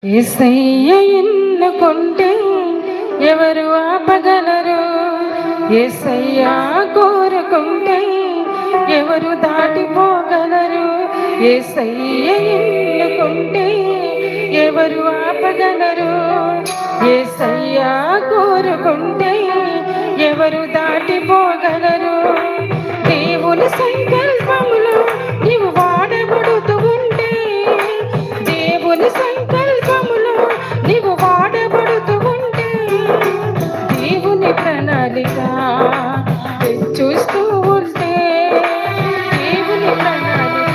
యేసయ్య ఎన్నుకుంటే ఎవరు ఆపగలరు? యేసయ్య కోరుకుంటే ఎవరు దాటిపోగలరు? యేసయ్య ఎన్నుకుంటే ఎవరు ఆపగలరు? యేసయ్య కోరుకుంటే ఎవరు దాటిపోగలరు? దేవుని సంకల్పములో నీవు వాడబడుతూ ఉంటే, దేవుని సంకల్పములో నీవు వాడబడుతూ ఉంటే, దేవుని ప్రణాళిక చూస్తూ ఉంటే, దేవుని ప్రణాళిక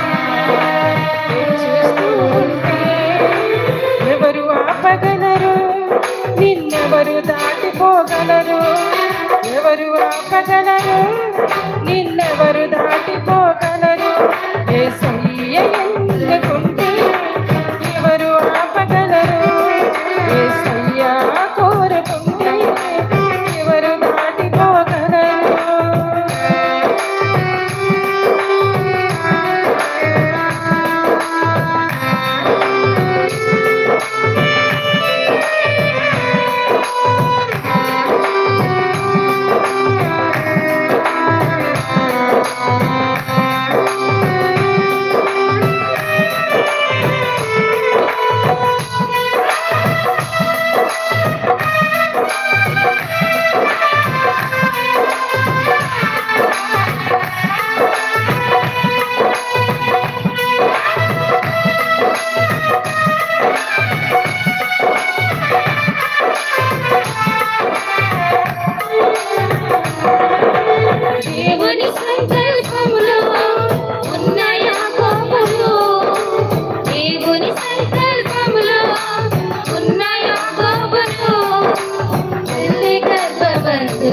చూస్తూ ఉంటే ఎవరు ఆపగలరు? నిన్నెవరు దాటిపోగలరు? ఎవరు ఆపగలరు? నిన్నెవరు దాటిపోగలరు? యేసయ్య ఎన్నుకుంటే ఎవరు ఆపగలరు? యేసయ్య కోరుకుంటే ఎవరు దాటిపోగలరు? దేవుని సంకల్పములో ఉన్న యాకోబును, దేవుని సంకల్పములో ఉన్న యాకోబును తల్లి గర్భమందు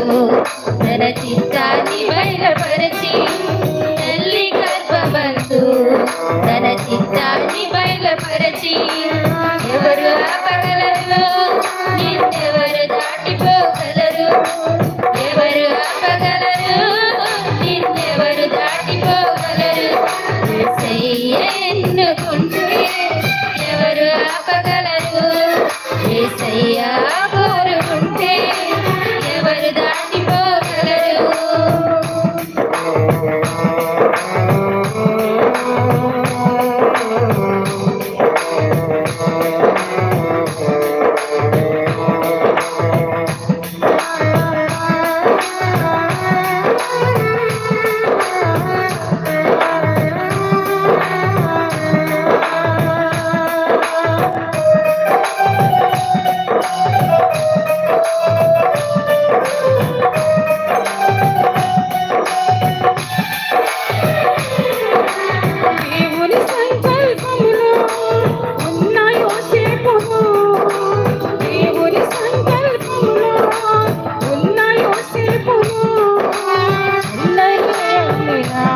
తన చిత్తాన్ని బయలుపరచి, తల్లి గర్భమందు తన చిత్తాన్ని బయలుపరచి ఎవరు ఆపగలరు? నిన్నెవరు దాటిపోగలరు? ఎవరు ఆపగలరు? నిన్నెవరు దాటిపోగలరు? యేసయ్య ఎన్నుకుంటే ఎవరు ఆపగలరు? యేసయ్య కోరుకుంటే ఎవరు దాటిపోగలరు? దేవుని సంకల్పములో ఉన్న యోసేపును, దేవుని సంకల్పములో ఉన్న యోసేపును అన్నయ్య ఐగుప్తులో,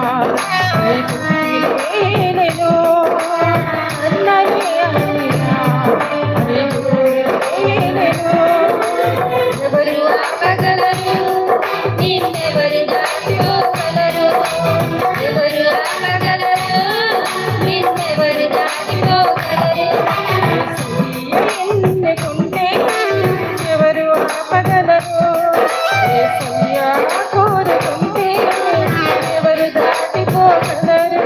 అన్నయ్య ఐగుప్తులో ఎవరు ఆపగలరు? నిన్నెవరు దాటిపోగలరు? ఎవరు ఆపగలరు? నిన్నెవరు దాటిపోగలరు? ఎన్నుకుంటే ఎవరు ఆపగలరు? యేసయ్య కోరుకుంటే ఎవరు దాటిపోగలరు?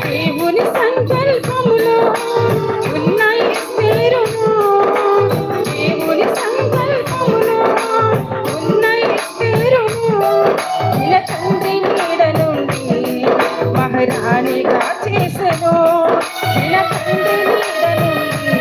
దేవుని సంకల్పములో ఉన్న ఎస్తేరును, దేవుని సంకల్పములో ఉన్న ఎస్తేరును ఇలా తండ్రి నీడ నుండి మహారాణిగా చేసెను. ఇలా తండ్రి నీడ నుండి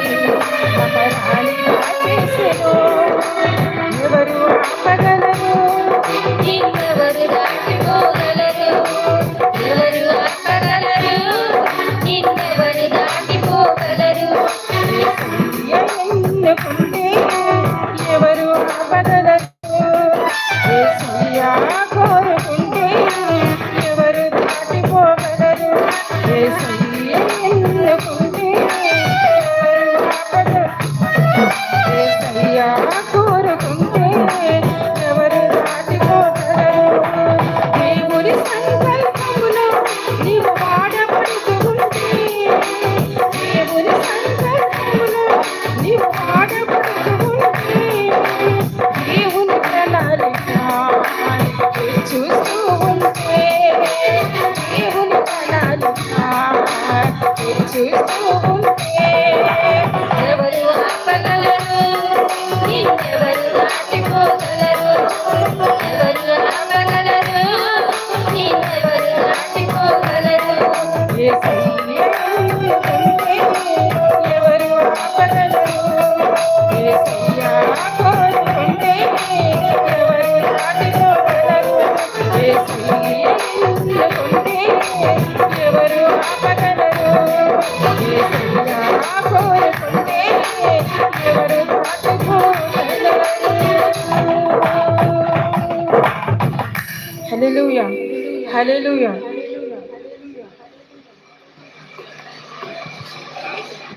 చూస్తూ ఉంటే ఎవరు ఆపగలరు నిన్నెవరు దాటిపోగలరు ఎవరు ఆపగలరు నిన్నెవరు దాటిపోగలరు యేసయ్య ఉంటే ఎవరు ఆపగలరు యేసయ్య కోరుకుంటే ఎవరు దాటిపోగలరు యేసయ్య ఉంటే ఎవరు ఆపగలరు యేసయ్య కోరుకుంటే ఎవరు దాటిపోగలరు. హల్లెలూయా హల్లెలూయా.